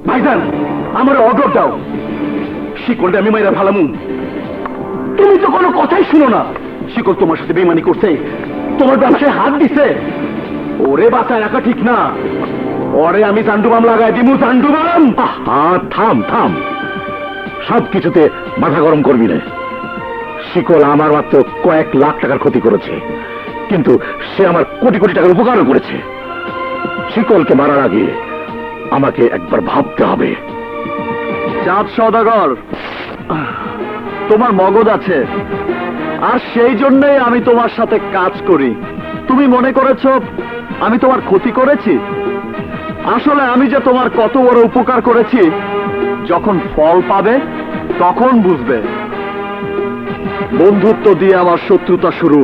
ভাইজান আমার অগ্রব দাও, শিকলটা আমি মাইরা ভালামু। তুমি তো কোনো কথাই শুনো না। শিকল তোমার সাথে বেইমানি করছে, তোমার ব্যবসায় হাত দিছে। ওরে বাঁচায় রাখা ঠিক না, ওরে আমি চান্ডুবাম লাগাই দিমু, চান্ডুবাম। থাম থাম, সব কিছুতে মাথা গরম করবি না। শিকল আমার মাত্র কয়েক লাখ টাকার ক্ষতি করেছে, কিন্তু সে আমার কোটি কোটি টাকার উপকারও করেছে। শিকলকে মারার আগে আমাকে একবার ভাবতে হবে। চাঁদ সওদাগর, তোমার মগজ আছে, আর সেই জন্যই আমি তোমার সাথে কাজ করি। তুমি মনে করেছো আমি তোমার ক্ষতি করেছি? আসলে আমি যে তোমার কত বড় উপকার করেছি যখন ফল পাবে তখন বুঝবে। বন্ধুত্ব দিয়ে আমার শত্রুতা শুরু,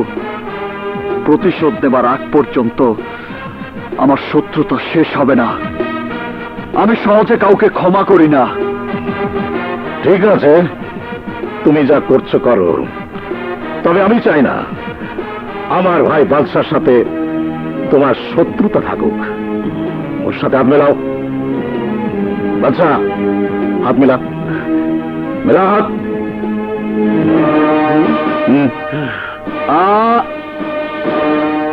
প্রতিশোধ নেবার আগ পর্যন্ত আমার শত্রুতা শেষ হবে না। আমি সহজে কাউকে ক্ষমা করি না। ঠিক আছে, তুমি যা করছো করো, তবে আমি চাই না আমার ভাই বাদশার সাথে তোমার শত্রুতা থাকুক। ওর সাথে হাত মেলাও। বাদশা, হাত মেলা, মেলা হাত।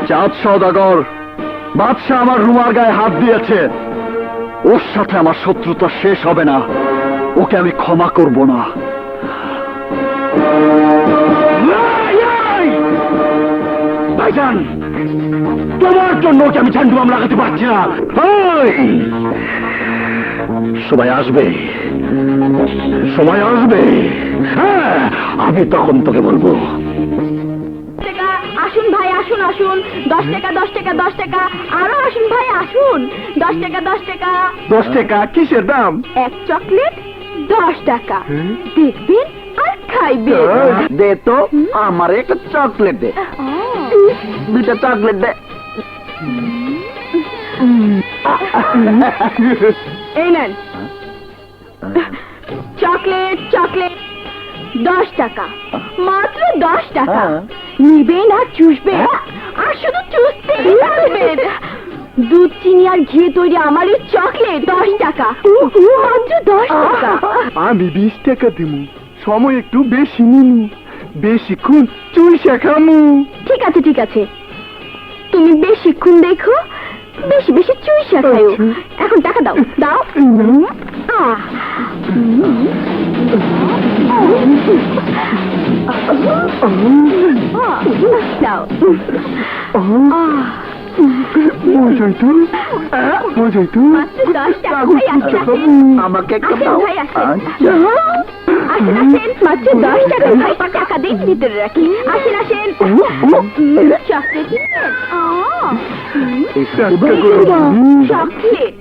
চাঁদ সওদাগর, বাদশা আমার রুমার গায়ে হাত দিয়েছে, ওর সাথে আমার শত্রুতা শেষ হবে না। ওকে আমি ক্ষমা করব না। ভাইজান, তোমার জন্য ওকে আমি ঝান্ডুবাম লাগাতে পারছি না। সময় আসবে, সময় আসবে, হ্যাঁ, আমি তখন তোকে বলবো। আসুন ভাই, আসুন আসুন, 10 টাকা 10 টাকা 10 টাকা, আরো আসুন ভাই আসুন, 10 টাকা 10 টাকা। 10 টাকা কিসের দাম? এক চকলেট 10 টাকা, দেখবেন আর খাইবেন। দে তো আমার একটা চকলেট দে, দুটা চকলেট দে। এই নেন চকলেট, চকলেট 10 টাকা, মাত্র 10 টাকা। নিবেন আর চুষবেন, আর শুধু চুষতেই থাকবেন। দুধ, চিনি আর ঘি তৈরি আমার এই চকলেট 10 টাকা, মাত্র 10 টাকা। আমি 20 টাকা দিমু, সময় একটু বেশি নিমু, বেশিক্ষণ চুইসা খামু। ঠিক আছে ঠিক আছে, তুমি বেশিক্ষণ দেখো, বেশি বেশি চুইসা খাও। এখন টাকা দাও, দাও। দাও। মাত্র 10 টাকা। ভাই আসেন, আমাকে একটা আসেন দাও। ভাই আসেন। আসেন আসেন, মাত্র 10 টাকা। ভাই টাকা দিন, ভিতরে রাখি। আসেন আসেন। চকলেট নিবেন? চকলেট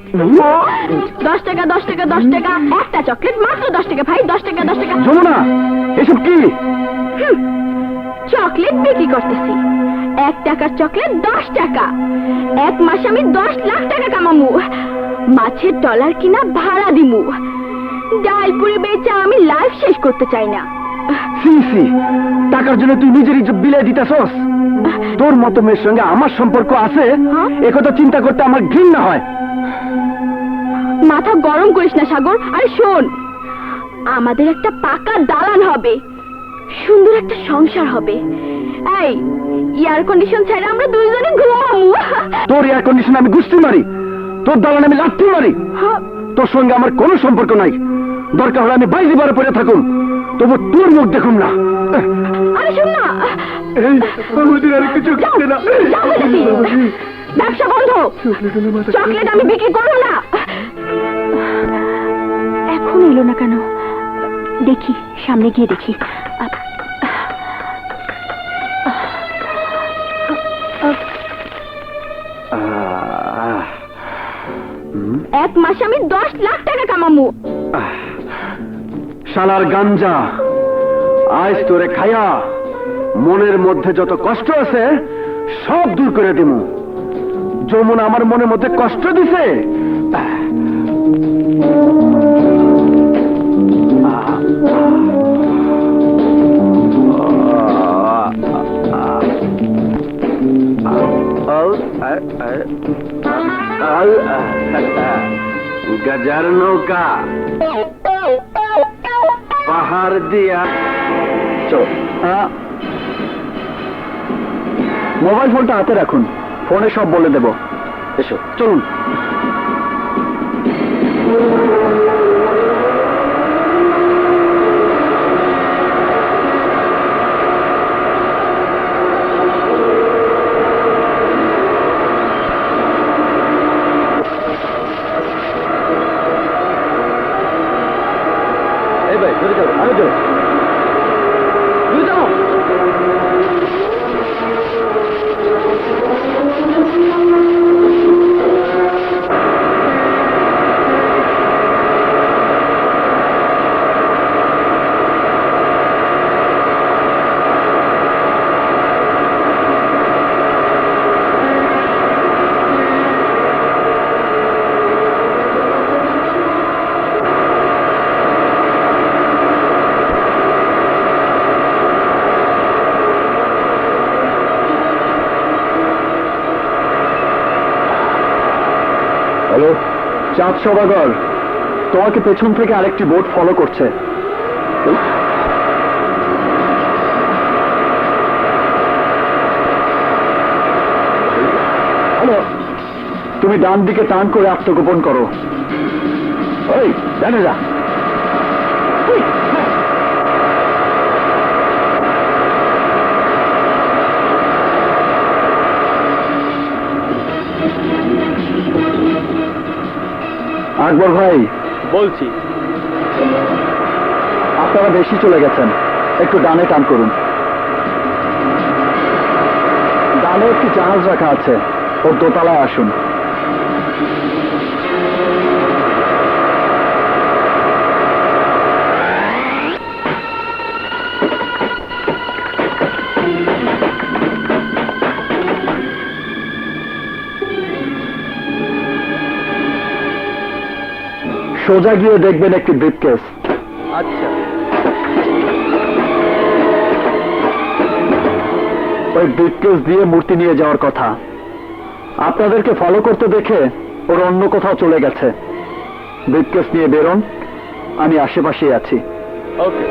10 টাকা 10 টাকা 10 টাকা, একটা চকলেট মাত্র 10 টাকা। ভাই 10 টাকা 10 টাকা। যমুনা, এসব কি? চকলেট বিক্রি করতেছি, 1 টাকার চকলেট 10 টাকা। এক মাসে আমি 10 লাখ টাকা কামামু। মাছের টলার কিনা ভাড়া দিমু। ডাল পুরি বেচে আমি লাইফ শেষ করতে চাই না। সি, টাকার জন্য তুই নিজের ইজ্জত বিলিয়ে দিতেছস? তোর মতো মেয়ের সঙ্গে আমার সম্পর্ক আছে, একথা চিন্তা করতে আমার ঘৃণা হয়। মাথা গরম করিস না সাগর। আরে শোন, আমাদের একটা পাকা দালান হবে, সুন্দর একটা সংসার হবে। এই এয়ার কন্ডিশন ছাড়া আমরা দুইজনে ঘুমাবো। তোর এয়ার কন্ডিশন আমি গুষ্টি মারি, তোর দালান আমি লাথি মারি। তোর সঙ্গে আমার কোনো সম্পর্ক নাই। দরকার হলে আমি বাইরে বারে পড়ে থাকুন, তবু তোর মুখ দেখুন না। আরে শোন না, আমাদের আর কিছু খেতে না। ব্যবসা বন্ধ, চকলেট আমি বিক্রি করবো না। এখন এলো না কেন? দেখি, সামনে গিয়ে দেখি। এক মাসে আমি 10 লাখ টাকা কামামু। শালার গাঞ্জা, আজ তোরে খায়া মনের মধ্যে যত কষ্ট আছে সব দূর করে দিমু। যমুনা আমার মনের মধ্যে কষ্ট দিছে, গজার নৌকা পাহাড় দিয়া মোবাইল ফোনটা হাতে রাখুন, ফোনে সব বলে দেব। এসো চলুন। এই ভাই ধরে যাও, আমি যাও, তুই যাও। হ্যালো, চাঁদ সদাগর, তোমাকে পেছন থেকে আরেকটি বোট ফলো করছে। হ্যালো, তুমি ডান দিকে টার্ন করে আত্মগোপন করো। ওই ডানে যা। আকবর ভাই, বলছি আপনারা বেশি চলে গেছেন, একটু ডানে টান করুন। ডানে একটি জাহাজ রাখা আছে, ওর দোতলায় আসুন। সোজা গিয়ে দেখবেন একটি ব্রিফকেস। আচ্ছা। ওই ব্রিফকেস দিয়ে মূর্তি নিয়ে যাওয়ার কথা। আপনাদেরকে ফলো করতে দেখে ওর অন্য কোথাও চলে গেছে। ব্রিফকেস নিয়ে বেরোন, আমি আশেপাশেই আছি। ওকে।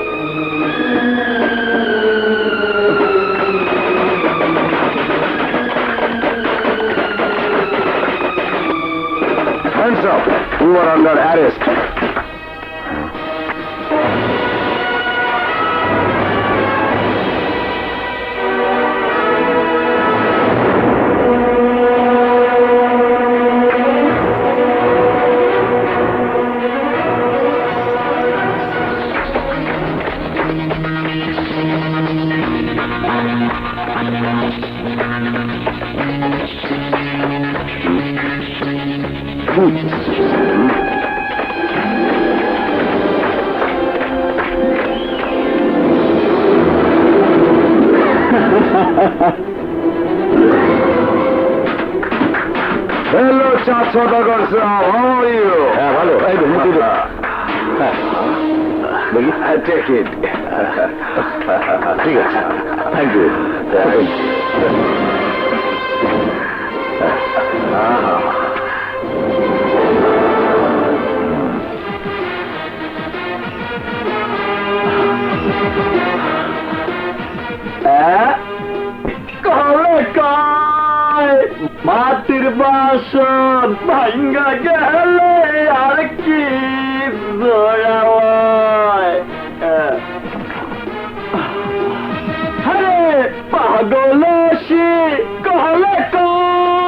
Hands up. You are under arrest. Hello, Charles Sodagar, sir. How are you? হ্যাঁ ভালো, এই দেখুন Take it. ঠিক আছে। Thank you. মাটির বাসন ভাঙ্গা গেলে আর কি পাগল